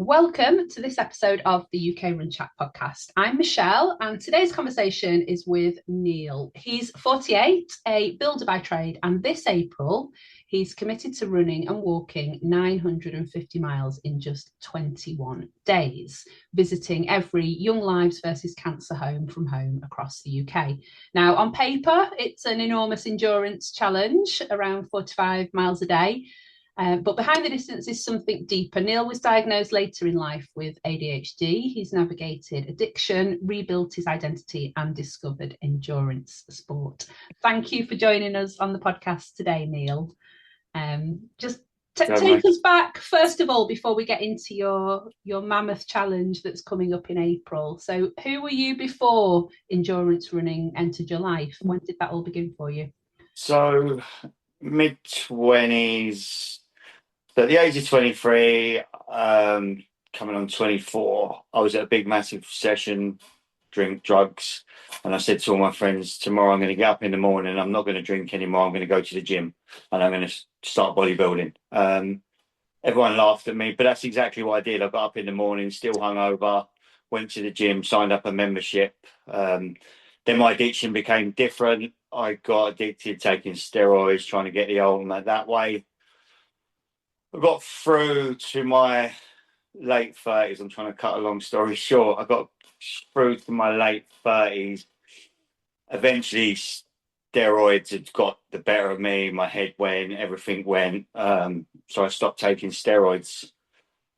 Welcome to this episode of the UKRunChat Podcast. I'm Michelle, and today's conversation is with Neil. He's 48, a builder by trade, and this April, he's committed to running and walking 950 miles in just 21 days, visiting every Young Lives versus Cancer home from home across the UK. Now, on paper, it's an enormous endurance challenge, around 45 miles a day. But behind the distance is something deeper. Neil was diagnosed later in life with ADHD. He's navigated addiction, rebuilt his identity, and discovered endurance sport. Thank you for joining us on the podcast today, Neil. Take us back, first of all, before we get into your mammoth challenge that's coming up in April. So who were you before endurance running entered your life? When did that all begin for you? So mid-20s. So at the age of 23, coming on 24, I was at a big, massive session, drink, drugs. And I said to all my friends, tomorrow I'm going to get up in the morning. I'm not going to drink anymore. I'm going to go to the gym and I'm going to start bodybuilding. Everyone laughed at me, but that's exactly what I did. I got up in the morning, still hungover, went to the gym, signed up a membership. Then my addiction became different. I got addicted, taking steroids, trying to get the ultimate that way. I got through to my late 30s. I'm trying to cut a long story short. I got through to my late 30s. Eventually, steroids had got the better of me. My head went, everything went. So I stopped taking steroids.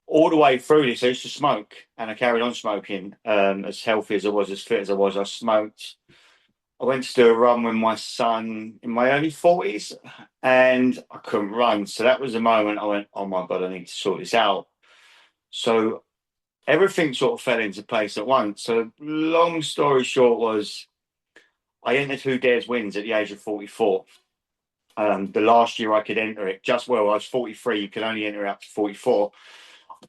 All the way through this, I used to smoke, and I carried on smoking. As healthy as I was, as fit as I was, I smoked. I went to do a run with my son in my early 40s and I couldn't run. So that was the moment I went, oh my God, I need to sort this out. So everything sort of fell into place at once. So long story short was I entered Who Dares Wins at the age of 44. The last year I could enter it, I was 43, you could only enter it up to 44.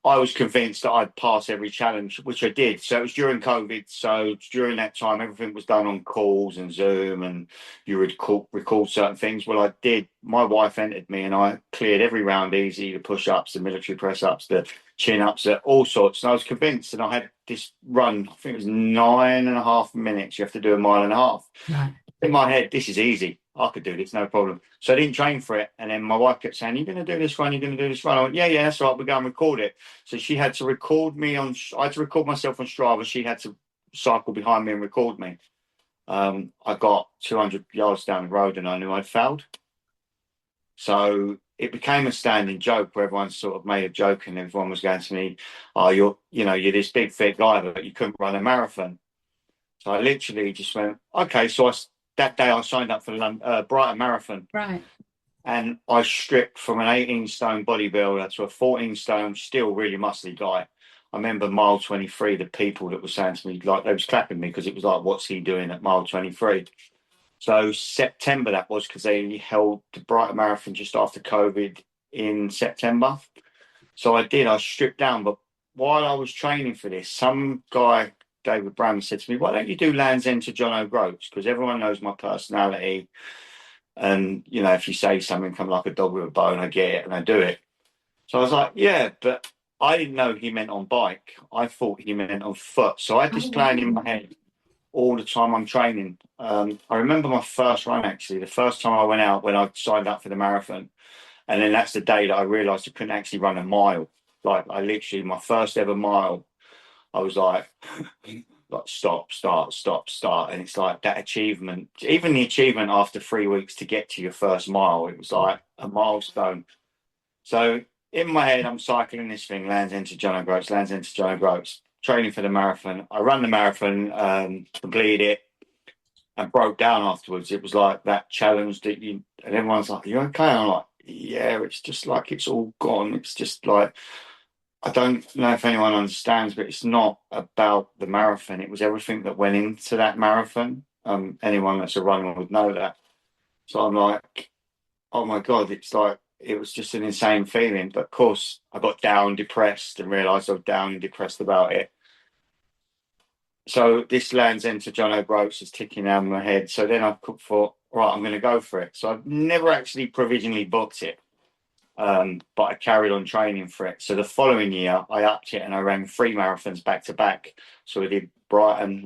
I was convinced that I'd pass every challenge, which I did. So it was during COVID. So during that time, everything was done on calls and Zoom, and you would record certain things. Well, I did. My wife entered me, and I cleared every round easy: the push-ups, the military press-ups, the chin-ups, all sorts. And I was convinced. And I had this run. I think it was 9.5 minutes. You have to do a mile and a half. Right. In my head, this is easy. I could do this, no problem. So I didn't train for it. And then my wife kept saying, you're going to do this run, you're going to do this run. I went, yeah, that's right, we'll go and record it. So she had to record me I had to record myself on Strava. She had to cycle behind me and record me. I got 200 yards down the road and I knew I'd failed. So it became a standing joke where everyone sort of made a joke and everyone was going to me, oh, you're this big, fit guy, but you couldn't run a marathon. So I literally just went, okay, so that day I signed up for the Brighton Marathon. Right. And I stripped from an 18-stone bodybuilder to a 14-stone, still really muscly guy. I remember mile 23, the people that were saying to me, like, they was clapping me because it was like, what's he doing at mile 23? So September that was, because they held the Brighton Marathon just after COVID in September. So I stripped down. But while I was training for this, some guy, David Bram, said to me, why don't you do Land's End to John O'Groats? Because everyone knows my personality. And, if you say something, come like a dog with a bone, I get it and I do it. So I was like, yeah, but I didn't know he meant on bike. I thought he meant on foot. So I had this plan in my head all the time I'm training. I remember my first run, actually, the first time I went out when I signed up for the marathon. And then that's the day that I realised I couldn't actually run a mile. Like, I literally, my first ever mile, I was like stop, start. And it's like that achievement, even the achievement after 3 weeks to get to your first mile, it was like a milestone. So in my head, I'm cycling this thing, Land's End to John O'Groats, training for the marathon. I ran the marathon, completed it, and broke down afterwards. It was like that challenge and everyone's like, are you okay? I'm like, yeah, it's just like it's all gone. It's just like, I don't know if anyone understands, but it's not about the marathon. It was everything that went into that marathon. Anyone that's a runner would know that. So I'm like, oh my God, it's like, it was just an insane feeling. But of course, I got down, depressed, and realised I was down and depressed about it. So this Land's End to John O'Groats is ticking down my head. So then I thought, right, I'm going to go for it. So I've never actually provisionally booked it. but I carried on training for it. So the following year, I upped it and I ran 3 marathons back to back. So we did Brighton,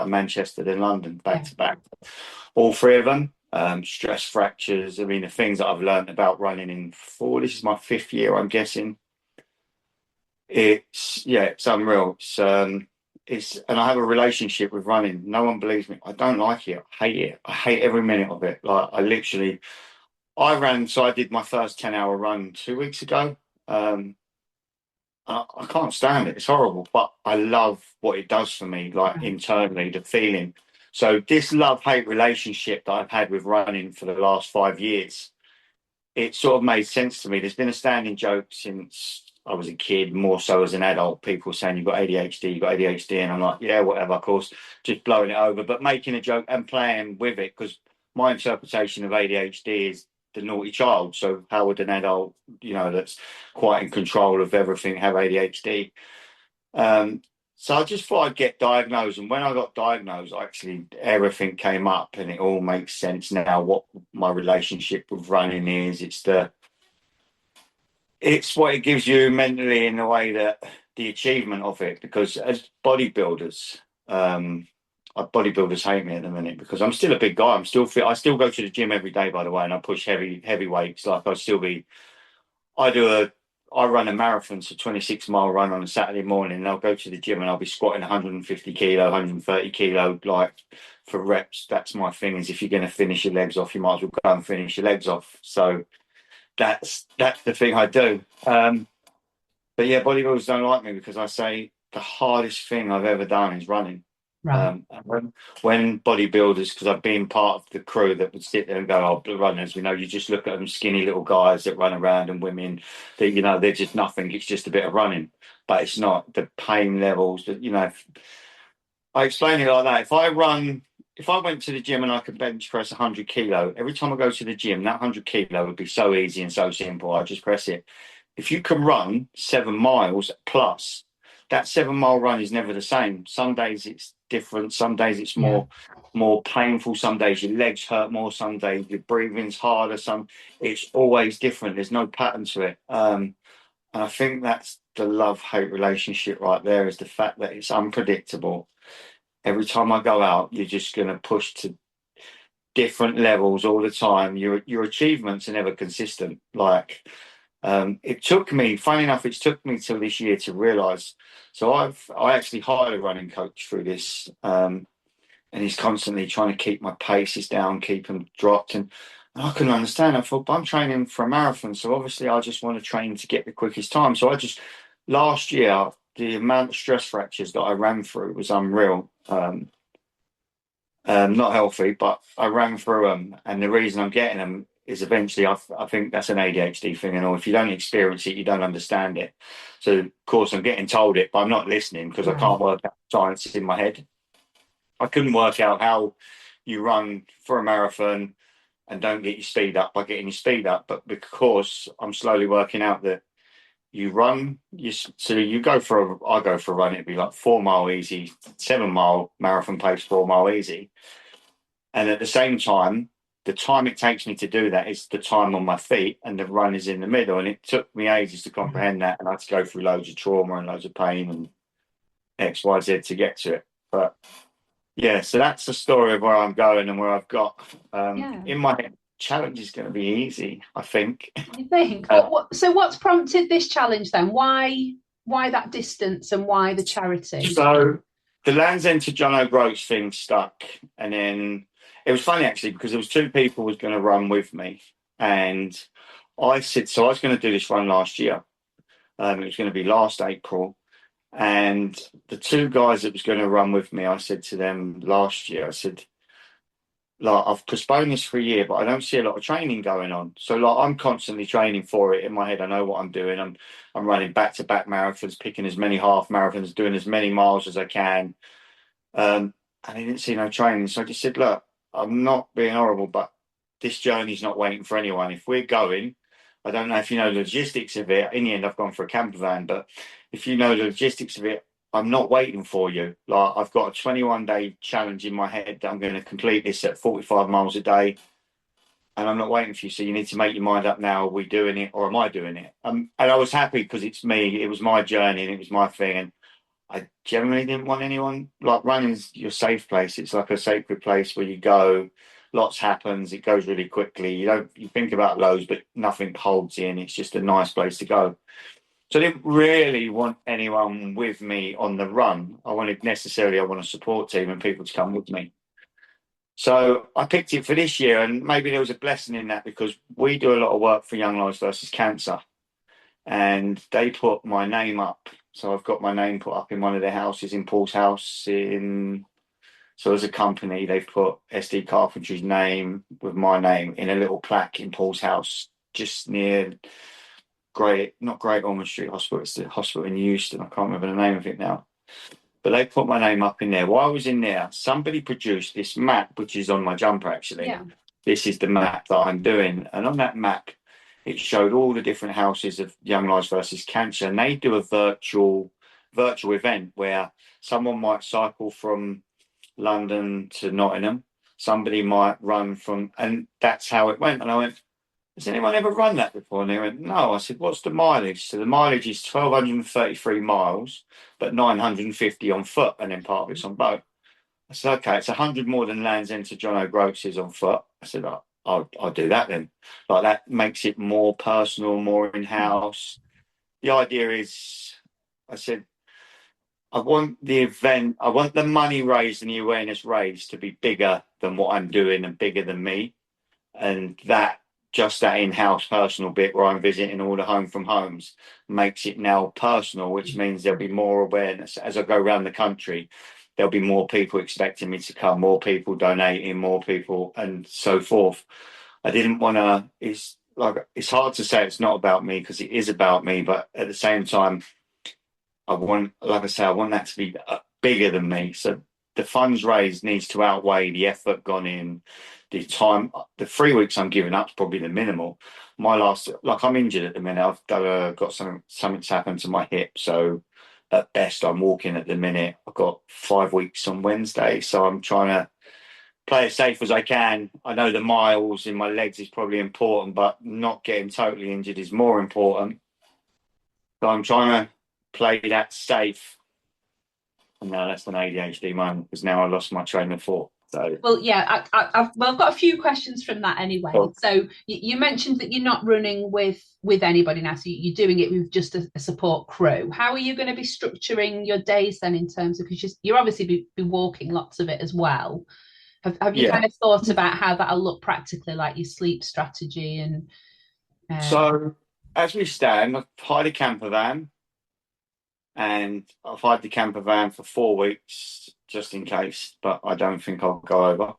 Manchester, then London back to back. All 3 of them. Stress fractures. I mean, the things that I've learned about running in this is my 5th year, I'm guessing. It's unreal. And I have a relationship with running. No one believes me. I don't like it. I hate it. I hate every minute of it. Like I did my first 10-hour run 2 weeks ago. I can't stand it. It's horrible, but I love what it does for me, like internally, the feeling. So this love-hate relationship that I've had with running for the last 5 years, it sort of made sense to me. There's been a standing joke since I was a kid, more so as an adult, people saying you've got ADHD, and I'm like, yeah, whatever, of course, just blowing it over, but making a joke and playing with it, because my interpretation of ADHD is the naughty child. So how would an adult, that's quite in control of everything, have ADHD? So I just thought I'd get diagnosed, and when I got diagnosed, actually everything came up, and it all makes sense now what my relationship with running is. It's what it gives you mentally, in the way that the achievement of it, because as bodybuilders, bodybuilders hate me at the minute because I'm still a big guy. I'm still fit. I still go to the gym every day, by the way, and I push heavy weights. Like I run a marathon, so 26-mile run on a Saturday morning, and I'll go to the gym and I'll be squatting 150 kilo, 130 kilo, like for reps. That's my thing, is if you're going to finish your legs off, you might as well go and finish your legs off. So that's the thing I do. But yeah, bodybuilders don't like me because I say the hardest thing I've ever done is running. Right. When bodybuilders, because I've been part of the crew that would sit there and go, "Oh, the runners, you just look at them, skinny little guys that run around, and women that they're just nothing. It's just a bit of running." But it's not. The pain levels that I explain it like that. If I went to the gym and I could bench press 100 kilo, every time I go to the gym, that 100 kilo would be so easy and so simple. I just press it. If you can run 7 miles plus, that 7-mile run is never the same. Some days it's different. Some days it's more painful. Some days your legs hurt more. Some days your breathing's harder. It's always different. There's no pattern to it. And I think that's the love-hate relationship right there, is the fact that it's unpredictable. Every time I go out, you're just going to push to different levels all the time. Your achievements are never consistent. It took me, funny enough, till this year to realise. So I actually hired a running coach through this, and he's constantly trying to keep my paces down, keep them dropped, and I couldn't understand. I thought, but I'm training for a marathon, so obviously I just want to train to get the quickest time. So last year, the amount of stress fractures that I ran through was unreal. Not healthy, but I ran through them, and the reason I'm getting them is eventually I think that's an ADHD thing, and if you don't experience it, you don't understand it. So of course I'm getting told it, but I'm not listening because I can't work out science in my head. I couldn't work out how you run for a marathon and don't get your speed up by getting your speed up, but because I'm slowly working out that you go for a run, it'd be like 4 mile easy, 7-mile marathon pace, 4 mile easy. And at the same time, the time it takes me to do that is the time on my feet, and the run is in the middle. And it took me ages to comprehend that. And I had to go through loads of trauma and loads of pain and X, Y, Z to get to it. But yeah, so that's the story of where I'm going and where I've got in my head. Challenge is going to be easy, I think. You think? So what's prompted this challenge then? Why that distance, and why the charity? So the Land's End to John O'Groats thing stuck, and then it was funny actually because there was 2 people was going to run with me, and I said, so I was going to do this run last year. It was going to be last April, and the 2 guys that was going to run with me, I said to them last year, I said, I've postponed this for a year, but I don't see a lot of training going on. So I'm constantly training for it in my head. I know what I'm doing. I'm running back-to-back marathons, picking as many half marathons, doing as many miles as I can. And I didn't see no training. So I just said, look, I'm not being horrible, but this journey's not waiting for anyone. If we're going, I don't know if you know the logistics of it. In the end, I've gone for a camper van, but if you know the logistics of it, I'm not waiting for you. I've got a 21-day challenge in my head that I'm going to complete this at 45 miles a day. and I'm not waiting for you. So you need to make your mind up now. Are we doing it or am I doing it? And I was happy because it's me. It was my journey and it was my thing. And I generally didn't want anyone, like, running's your safe place. It's like a sacred place where you go, lots happens, it goes really quickly. You think about loads, but nothing holds in. It's just a nice place to go. So I didn't really want anyone with me on the run. I want a support team and people to come with me. So I picked it for this year, and maybe there was a blessing in that because we do a lot of work for Young Lives versus Cancer, and they put my name up. So I've got my name put up in one of their houses in Paul's house. So as a company, they've put SD Carpentry's name with my name in a little plaque in Paul's house, just near not Great Ormond Street Hospital. It's the hospital in Euston. I can't remember the name of it now. But they put my name up in there. While I was in there, somebody produced this map, which is on my jumper, actually. Yeah. This is the map that I'm doing. And on that map, it showed all the different houses of Young Lives versus Cancer. And they do a virtual event where someone might cycle from London to Nottingham. Somebody might run and that's how it went. And I went, has anyone ever run that before? And they went, no. I said, what's the mileage? So the mileage is 1,233 miles, but 950 on foot, and then part of it's on boat. I said, okay, it's 100 more than Land's End to John O'Groats is on foot. I said, I'll do that then. Like, that makes it more personal, more in-house. The idea is, I said, I want the money raised and the awareness raised to be bigger than what I'm doing and bigger than me. And that in-house personal bit where I'm visiting all the home from homes makes it now personal, which means there'll be more awareness as I go around the country. There'll be more people expecting me to come, more people donating, more people, and so forth. I didn't want to. It's hard to say it's not about me because it is about me, but at the same time, I want that to be bigger than me. So the funds raised needs to outweigh the effort gone in, the time. The 3 weeks I'm giving up is probably the minimal. I'm injured at the minute. I've got something's happened to my hip. So at best, I'm walking at the minute. I've got 5 weeks on Wednesday. So I'm trying to play as safe as I can. I know the miles in my legs is probably important, but not getting totally injured is more important. So I'm trying to play that safe. And now that's an ADHD moment because now I lost my train of thought. So, well, yeah, I've got a few questions from that anyway. Cool. So you mentioned that you're not running with anybody now, so you're doing it with just a support crew. How are you going to be structuring your days then, in terms of, because you're obviously be walking lots of it as well. Have you kind of thought about how that'll look practically, like your sleep strategy and? So as we stand, I've hired a camper van. And I've hired the camper van for 4 weeks just in case, but I don't think I'll go over.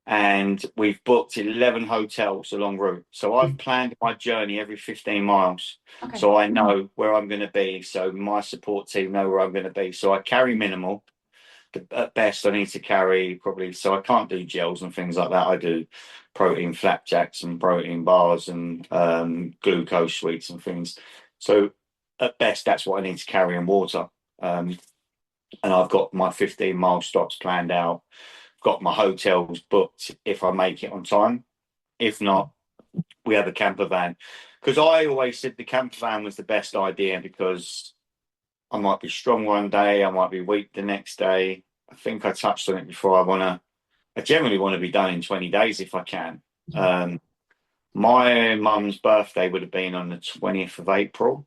And we've booked 11 hotels along route. So I've planned my journey every 15 miles. Okay. So I know where I'm going to be. So my support team know where I'm going to be. So I carry minimal. At best, I need to carry probably, so I can't do gels and things like that. I do protein flapjacks and protein bars and glucose sweets and things. So at best, that's what I need to carry in water. And I've got my 15-mile stops planned out. Got my hotels booked if I make it on time. If not, we have a camper van. Because I always said the camper van was the best idea because I might be strong one day, I might be weak the next day. I think I touched on it before. I generally want to be done in 20 days if I can. My mum's birthday would have been on the 20th of April.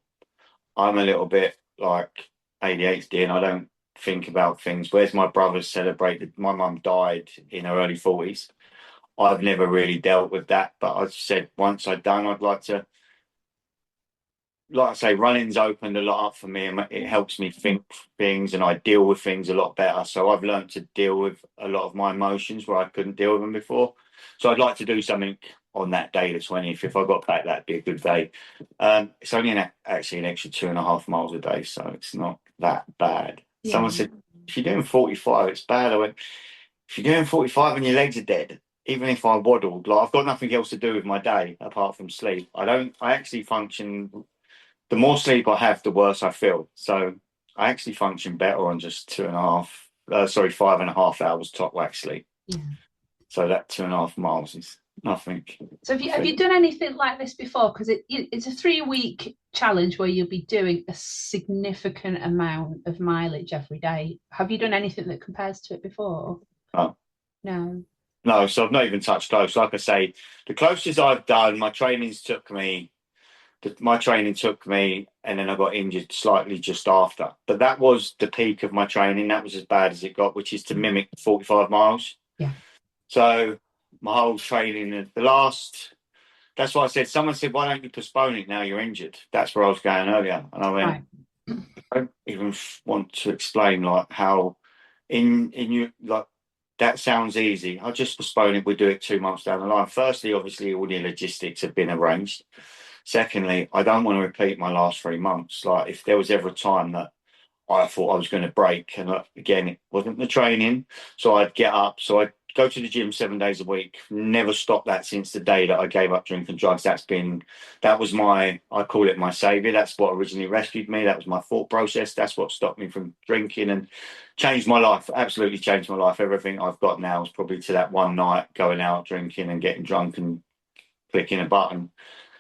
I'm a little bit like ADHD and I don't think about things. Whereas my brothers celebrated, my mum died in her early 40s. I've never really dealt with that, but I said once I'd done, I'd like I say, running's opened a lot up for me and it helps me think things and I deal with things a lot better. So I've learned to deal with a lot of my emotions where I couldn't deal with them before. So I'd like to do something on that day, the 20th. If I got back, that'd be a good day. It's only actually an extra 2.5 miles a day, so it's not that bad. Yeah. Someone said, if you're doing 45, it's bad. I went, if you're doing 45 and your legs are dead, even if I waddled, I've got nothing else to do with my day apart from sleep. I actually function, the more sleep I have, the worse I feel. So I actually function better on just 5.5 hours top whack sleep. Yeah. So that 2.5 miles is nothing. So have you done anything like this before? Because it's a 3-week challenge where you'll be doing a significant amount of mileage every day. Have you done anything that compares to it before? No. No. No, so I've not even touched close. Like I say, the closest I've done, my training took me, and then I got injured slightly just after. But that was the peak of my training. That was as bad as it got, which is to mimic 45 miles. Yeah. So my whole training, that's why I said, someone said, why don't you postpone it now you're injured? That's where I was going earlier. And I went, Right. I don't even want to explain like how in you, like, that sounds easy. I'll just postpone it. We'll do it 2 months down the line. Firstly, obviously, all the logistics have been arranged. Secondly, I don't want to repeat my last 3 months. Like, if there was ever a time that I thought I was going to break, and again, it wasn't the training, so I'd get up. So I'd go to the gym 7 days a week. Never stopped that since the day that I gave up drinking drugs. That was I call it my savior. That's what originally rescued me. That was my thought process. That's what stopped me from drinking and changed my life. Absolutely changed my life. Everything I've got now is probably to that one night going out drinking and getting drunk and clicking a button.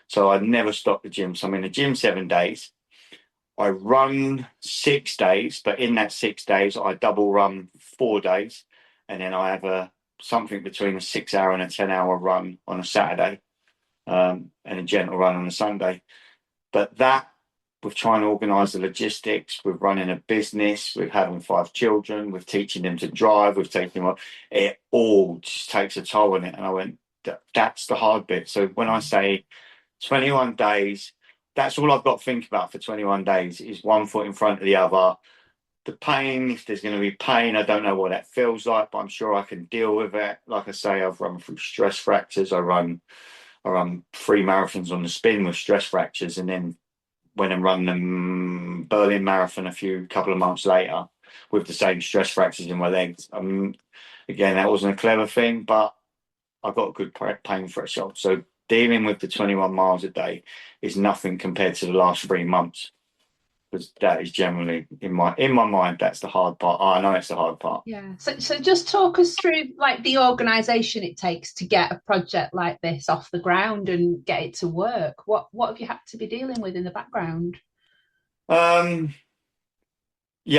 So I never stopped the gym. So I'm in the gym 7 days. I run 6 days, but in that 6 days, I double run 4 days. And then I have something between a 6 hour and a 10 hour run on a Saturday, and a gentle run on a Sunday. But that, with trying to organise the logistics, with running a business, with having 5 children, with teaching them to drive, with taking them up, it all just takes a toll on it. And I went, that's the hard bit. So when I say 21 days, that's all I've got to think about for 21 days is one foot in front of the other. The pain, if there's going to be pain, I don't know what that feels like, but I'm sure I can deal with it. Like I say, I've run through stress fractures. I run 3 marathons on the spin with stress fractures, and then went and run the Berlin Marathon couple of months later with the same stress fractures in my legs. Again, that wasn't a clever thing, but I got a good pain threshold. So dealing with the 21 miles a day is nothing compared to the last 3 months, because that is generally in my mind, that's the hard part. I know it's the hard part. Yeah. So just talk us through like the organisation it takes to get a project like this off the ground and get it to work. What have you had to be dealing with in the background? Yeah,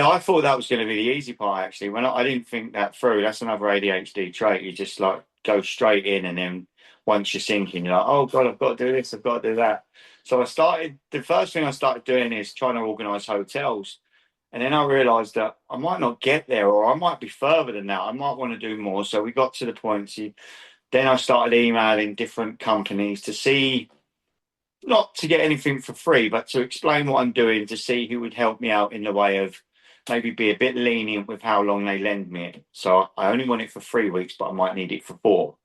I thought that was going to be the easy part, actually. When I didn't think that through. That's another ADHD trait. You just like go straight in, and then once you're sinking, you're like, oh God, I've got to do this, I've got to do that. So the first thing I started doing is trying to organise hotels. And then I realised that I might not get there, or I might be further than that. I might want to do more. So we got to the point, then I started emailing different companies to see, not to get anything for free, but to explain what I'm doing, to see who would help me out in the way of maybe be a bit lenient with how long they lend me it. So I only want it for 3 weeks, but I might need it for 4.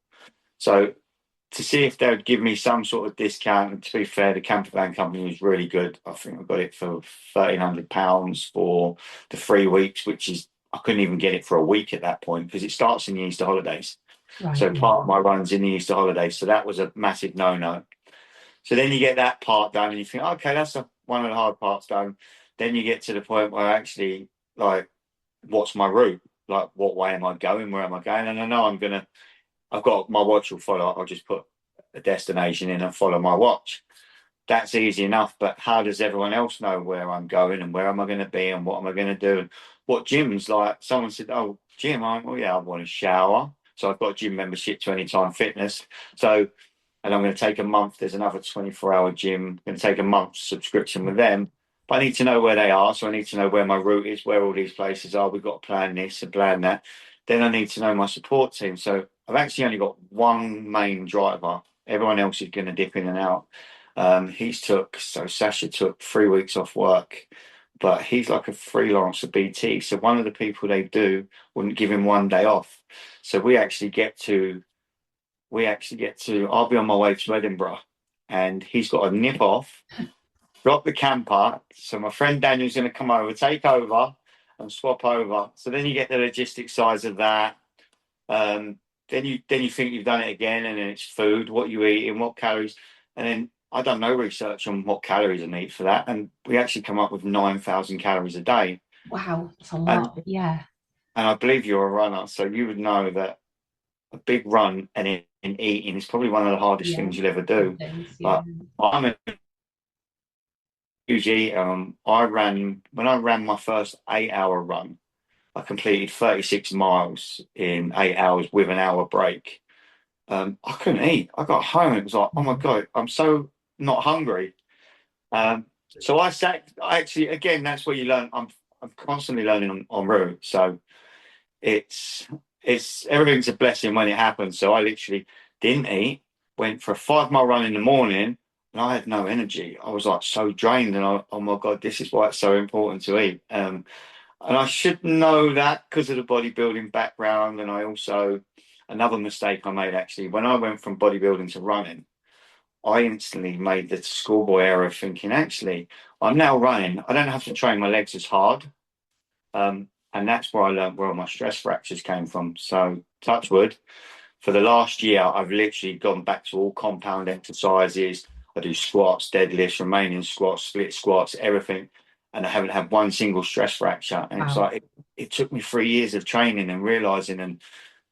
So to see if they would give me some sort of discount. And to be fair, the camper van company was really good. I think I got it for £1,300 for the 3 weeks, which is, I couldn't even get it for a week at that point because it starts in the Easter holidays. Right. So part of my run's in the Easter holidays. So that was a massive no-no. So then you get that part done and you think, okay, that's one of the hard parts done. Then you get to the point where actually, like, what's my route? Like, what way am I going? Where am I going? And I know I've got my watch will follow. I'll just put a destination in and follow my watch. That's easy enough. But how does everyone else know where I'm going and where am I going to be and what am I going to do? And what gyms, like someone said, oh, gym, oh yeah, I want a shower. So I've got a gym membership to Anytime Fitness. So, and I'm going to take a month. There's another 24-hour gym. I'm going to take a month's subscription with them. But I need to know where they are. So I need to know where my route is, where all these places are. We've got to plan this and plan that. Then I need to know my support team. So I've actually only got one main driver. Everyone else is going to dip in and out. Sasha took 3 weeks off work, but he's like a freelancer BT. So one of the people they do wouldn't give him one day off. So we actually get to, I'll be on my way to Edinburgh and he's got to nip off, drop the camper. So my friend Daniel's going to come over, take over and swap over. So then you get the logistics sides of that. Then you think you've done it again, and then it's food, what you eat, and what calories. And then I done no research on what calories I need for that, and we actually come up with 9,000 calories a day. Wow, that's a lot. Yeah. And I believe you're a runner, so you would know that a big run and eating is probably one of the hardest things you'll ever do. Things, But I'm a huge eater. When I ran my first 8 hour run, I completed 36 miles in 8 hours with an hour break. I couldn't eat. I got home. It was like, oh my God, I'm so not hungry. Um, so I actually, again, that's where you learn. I'm constantly learning on route. So it's, everything's a blessing when it happens. So I literally didn't eat, went for a 5 mile run in the morning, and I had no energy. I was like so drained, and oh my God, this is why it's so important to eat. And I should know that because of the bodybuilding background. And I also, another mistake I made actually, when I went from bodybuilding to running, I instantly made the schoolboy error of thinking, actually, I'm now running. I don't have to train my legs as hard. And that's where I learned where all my stress fractures came from. So, touch wood, for the last year, I've literally gone back to all compound exercises. I do squats, deadlifts, remaining squats, split squats, everything. And I haven't had one single stress fracture. And it's like, it took me 3 years of training and realizing. And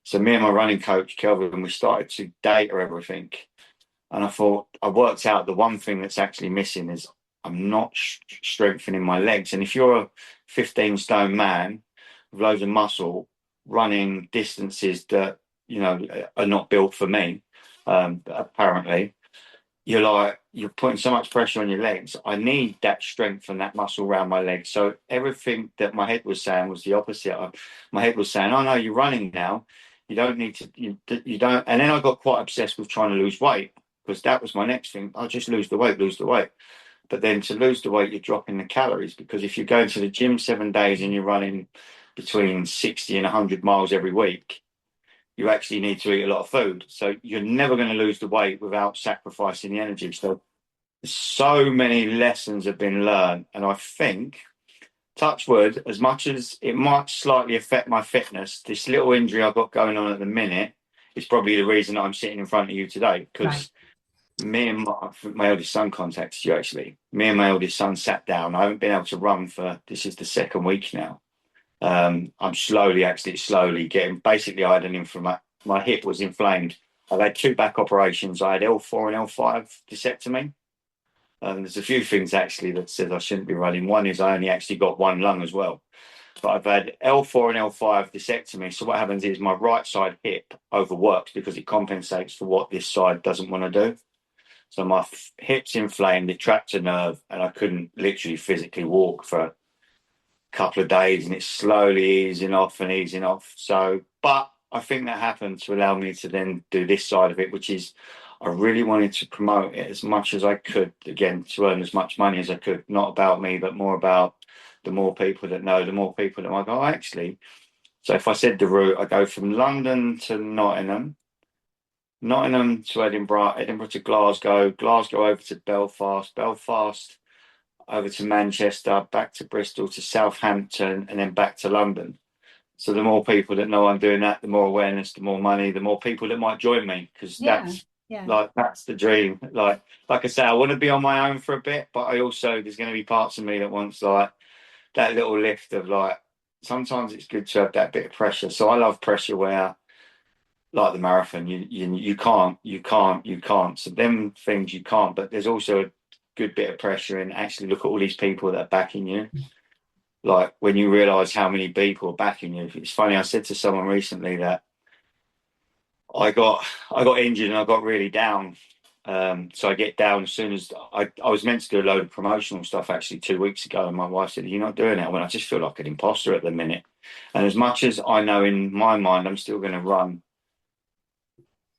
so, me and my running coach, Kelvin, we started to data everything. And I thought, I worked out the one thing that's actually missing is I'm not strengthening my legs. And if you're a 15 stone man with loads of muscle running distances that, are not built for me, apparently, you're putting so much pressure on your legs. I need that strength and that muscle around my legs. So everything that my head was saying was the opposite. My head was saying, oh no, you're running now. You don't need to, you don't. And then I got quite obsessed with trying to lose weight because that was my next thing. I'll just lose the weight, lose the weight. But then to lose the weight, you're dropping the calories because if you're going to the gym 7 days and you're running between 60 and 100 miles every week, you actually need to eat a lot of food. So you're never going to lose the weight without sacrificing the energy. So many lessons have been learned. And I think, touch wood, as much as it might slightly affect my fitness, this little injury I've got going on at the minute is probably the reason I'm sitting in front of you today. Because me and my eldest son contacted you, actually. Me and my eldest son sat down. I haven't been able to run this is the second week now. I'm slowly getting, basically I had my hip was inflamed. I've had 2 back operations. I had L4 and L5 disectomy. There's a few things actually that says I shouldn't be running. One is I only actually got one lung as well. But I've had L4 and L5 disectomy. So what happens is my right side hip overworks because it compensates for what this side doesn't want to do. So my hip's inflamed, it trapped a nerve, and I couldn't literally physically walk for couple of days, and it's slowly easing off and easing off. So, but I think that happened to allow me to then do this side of it, which is I really wanted to promote it as much as I could, again, to earn as much money as I could, not about me, but more about the more people that know, the more people that might go, oh, actually. So if I said the route, I go from London to Nottingham, Nottingham to Edinburgh, Edinburgh to Glasgow, Glasgow over to Belfast, Belfast over to Manchester, back to Bristol, to Southampton, and then back to London. So the more people that know I'm doing that, the more awareness, the more money, the more people that might join me, because that's the dream. Like I say, I want to be on my own for a bit, but I also, there's going to be parts of me that wants like that little lift of like, sometimes it's good to have that bit of pressure. So I love pressure where, like the marathon, you can't. So them things you can't, but there's also a good bit of pressure and actually look at all these people that are backing you. Like when you realize how many people are backing you. It's funny, I said to someone recently that I got injured and I got really down. So I get down as soon as I was meant to do a load of promotional stuff actually 2 weeks ago, and my wife said, "You're not doing it." When I just feel like an imposter at the minute. And as much as I know in my mind I'm still going to run,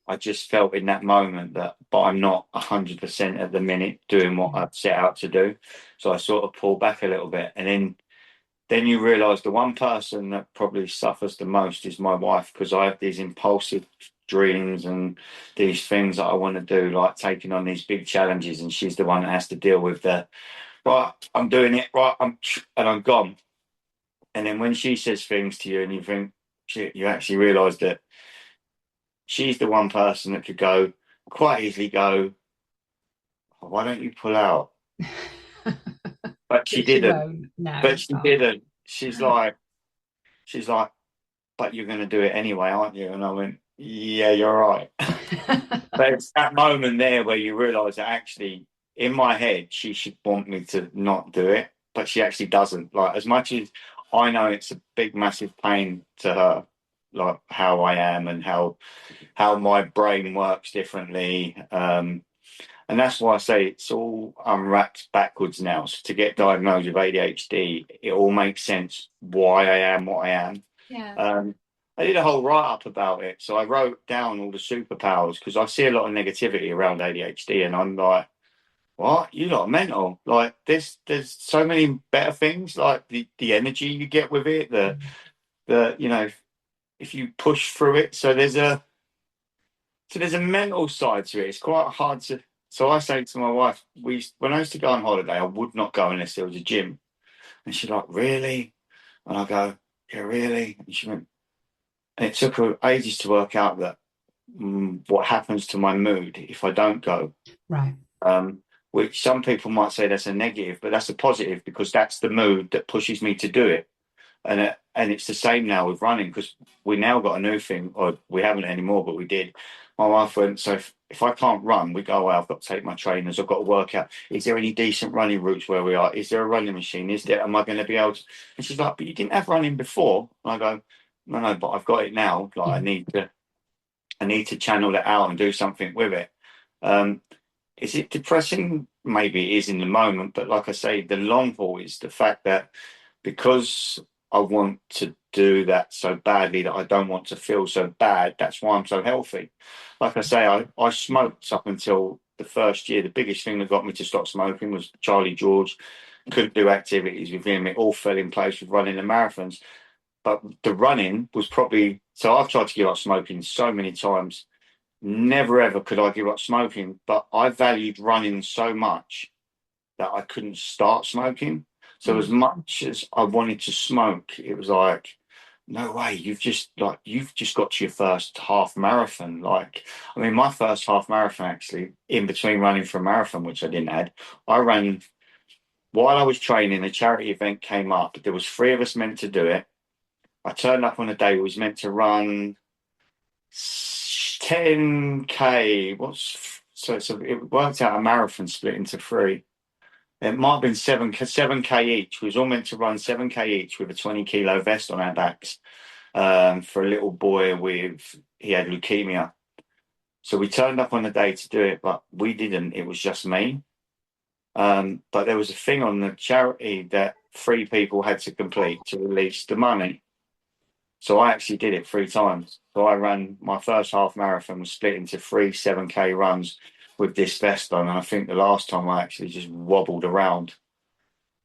I just felt in that moment that, but I'm not 100% at the minute doing what I've set out to do. So I sort of pulled back a little bit. And then you realise the one person that probably suffers the most is my wife, because I have these impulsive dreams and these things that I want to do, like taking on these big challenges. And she's the one that has to deal with right, I'm doing it, right, I'm gone. And then when she says things to you and you think, shit, you actually realise that she's the one person that could quite easily go, oh, why don't you pull out? But she didn't. She didn't. She's like, but you're going to do it anyway, aren't you? And I went, yeah, you're right. But it's that moment there where you realise that actually, in my head, she should want me to not do it, but she actually doesn't. Like, as much as I know it's a big, massive pain to her, like how I am and how my brain works differently. And that's why I say it's all unwrapped backwards now. So to get diagnosed with ADHD, it all makes sense why I am what I am. Yeah. I did a whole write-up about it. So I wrote down all the superpowers because I see a lot of negativity around ADHD, and I'm like, what? You lot are mental. Like there's so many better things, like the energy you get with it, the if you push through it. So there's a mental side to it. It's quite hard to. So I say to my wife, when I used to go on holiday, I would not go unless there was a gym. And she's like, really? And I go, yeah, really? And she went, and it took her ages to work out that what happens to my mood if I don't go. Right. Which some people might say that's a negative, but that's a positive because that's the mood that pushes me to do it. And it's the same now with running because we now got a new thing, or we haven't anymore, but we did. My wife went, so if I can't run, we go, well, I've got to take my trainers, I've got to work out, is there any decent running routes where we are? Is there a running machine? Am I going to be able to? And she's like, but you didn't have running before. And I go, no, but I've got it now. Like I need to channel it out and do something with it. Is it depressing? Maybe it is in the moment, but like I say, the long haul is the fact that because I want to do that so badly that I don't want to feel so bad. That's why I'm so healthy. Like I say, I smoked up until the first year. The biggest thing that got me to stop smoking was Charlie George. Couldn't do activities with him. It all fell in place with running the marathons. But the running was probably, so I've tried to give up smoking so many times. Never ever could I give up smoking, but I valued running so much that I couldn't start smoking. So as much as I wanted to smoke, it was like, no way, you've just got to your first half marathon. Like, I mean, my first half marathon actually, in between running for a marathon, which I didn't add, I ran while I was training, a charity event came up. There was three of us meant to do it. I turned up on a day we was meant to run 10K. It worked out a marathon split into three. It might have been 7K each. We was all meant to run 7K each with a 20 kilo vest on our backs for a little boy he had leukemia. So we turned up on the day to do it, but we didn't. It was just me. But there was a thing on the charity that three people had to complete to release the money. So I actually did it 3 times. So I ran my first half marathon, was split into three 7K runs with this vest on. And I think the last time I actually just wobbled around.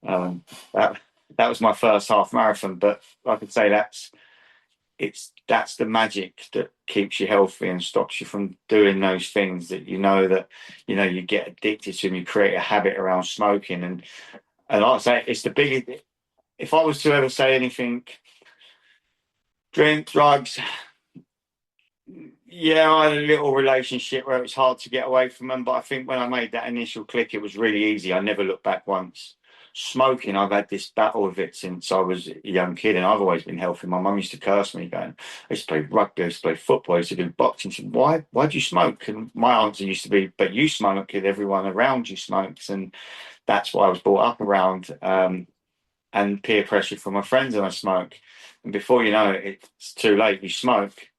Um, that that was my first half marathon. But like I could say, that's the magic that keeps you healthy and stops you from doing those things that you get addicted to, and you create a habit around smoking. And like I say, it's the biggest. If I was to ever say anything, drink, drugs. Yeah, I had a little relationship where it was hard to get away from them, but I think when I made that initial click, it was really easy. I never looked back once. Smoking, I've had this battle with it since I was a young kid, and I've always been healthy. My mum used to curse me, going, I used to play rugby, I used to play football, I used to do boxing. She said, why do you smoke? And my answer used to be, but you smoke, and everyone around you smokes. And that's why I was brought up around, and peer pressure from my friends, and I smoke. And before you know it, it's too late, you smoke.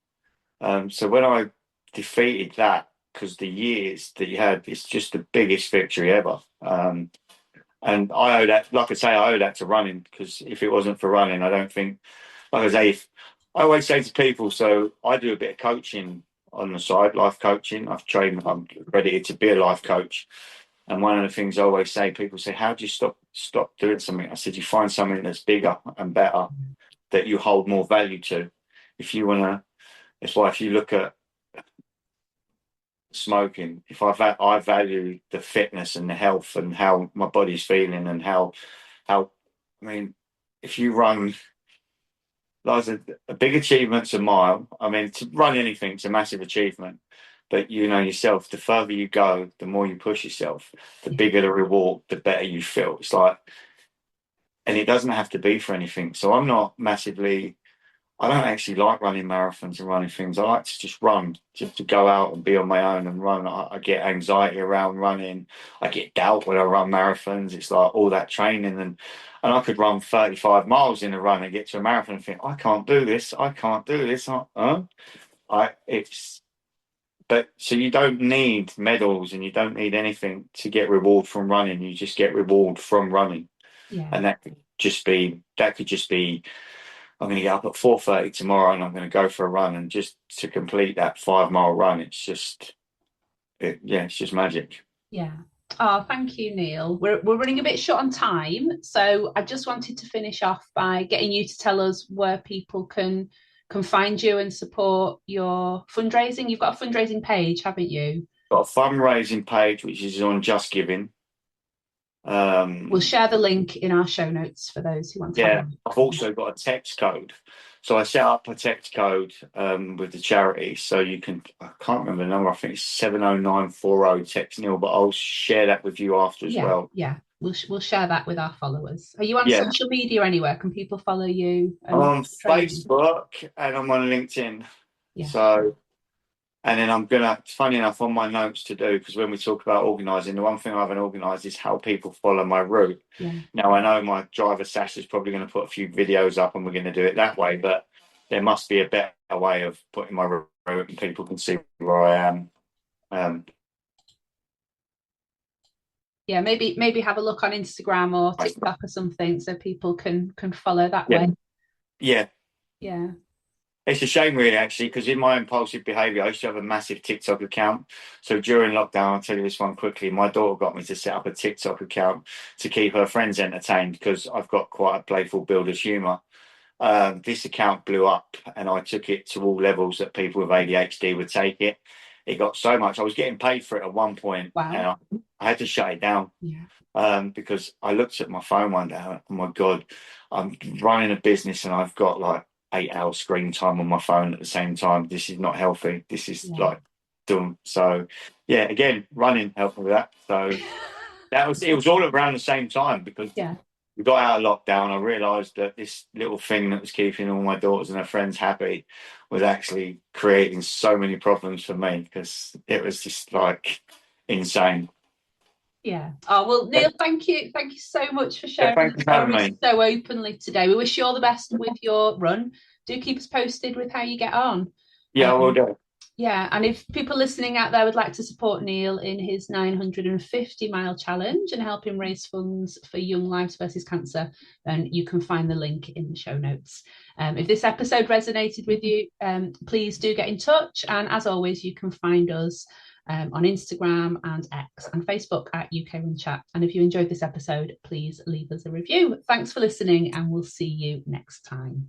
So when I defeated that, because the years that you had, it's just the biggest victory ever. And I owe that, like I say, I owe that to running, because if it wasn't for running, I don't think, like I say, I always say to people, so I do a bit of coaching on the side, life coaching. I'm accredited to be a life coach. And one of the things I always say, people say, how do you stop doing something? I said, you find something that's bigger and better that you hold more value to. If you want to, it's like if you look at smoking, if I value the fitness and the health and how my body's feeling and how I mean, if you run, like a big achievement's a mile. I mean, to run anything's a massive achievement. But you know yourself, the further you go, the more you push yourself, the bigger the reward, the better you feel. It's like, and it doesn't have to be for anything. So I'm not massively, I don't actually like running marathons and running things. I like to just run, just to go out and be on my own and run. I get anxiety around running. I get doubt when I run marathons. It's like all that training, and I could run 35 miles in a run and get to a marathon and think, I can't do this. I can't do this. It's but so you don't need medals and you don't need anything to get reward from running. You just get reward from running, Yeah. and that could just be. I'm going to get up at 4:30 tomorrow, and I'm going to go for a run, and just to complete that 5 mile run, it's just magic. Yeah. Oh, thank you, Neil. We're running a bit short on time, so I just wanted to finish off by getting you to tell us where people can find you and support your fundraising. You've got a fundraising page, haven't you? Got a fundraising page which is on Just Giving. We'll share the link in our show notes for those who want to. Yeah, I've also got a text code. So I set up a text code with the charity. So you can, I can't remember the number, I think it's 70940 text Neil, but I'll share that with you after as well. Yeah, we'll share that with our followers. Are you on social media anywhere? Can people follow you? I'm on Facebook and I'm on LinkedIn. Yeah. So, and then it's funny enough, on my notes to do, because when we talk about organising, the one thing I haven't organised is how people follow my route. Yeah. Now, I know my driver Sash is probably going to put a few videos up and we're going to do it that way, but there must be a better way of putting my route and people can see where I am. Yeah, maybe have a look on Instagram or TikTok or something so people can follow that way. Yeah. Yeah. It's a shame, really, actually, because in my impulsive behaviour, I used to have a massive TikTok account. So during lockdown, I'll tell you this one quickly. My daughter got me to set up a TikTok account to keep her friends entertained because I've got quite a playful builder's humour. This account blew up and I took it to all levels that people with ADHD would take it. It got so much. I was getting paid for it at one point. Wow. And I had to shut it down. Yeah. Because I looked at my phone one day and oh my God, I'm running a business and I've got like 8 hours screen time on my phone at the same time. This is not healthy. This is like dumb. So yeah, again, running helped me with that. So it was all around the same time because we got out of lockdown. I realised that this little thing that was keeping all my daughters and their friends happy was actually creating so many problems for me because it was just like insane. Yeah. Oh, well, Neil, thank you so much for sharing your story so openly today. We wish you all the best with your run. Do keep us posted with how you get on. Yeah, I will do. Yeah, and if people listening out there would like to support Neil in his 950-mile challenge and help him raise funds for Young Lives versus Cancer, then you can find the link in the show notes. If this episode resonated with you, please do get in touch. And as always, you can find us on Instagram and X and Facebook at UKRunChat. And if you enjoyed this episode, please leave us a review. Thanks for listening, and we'll see you next time.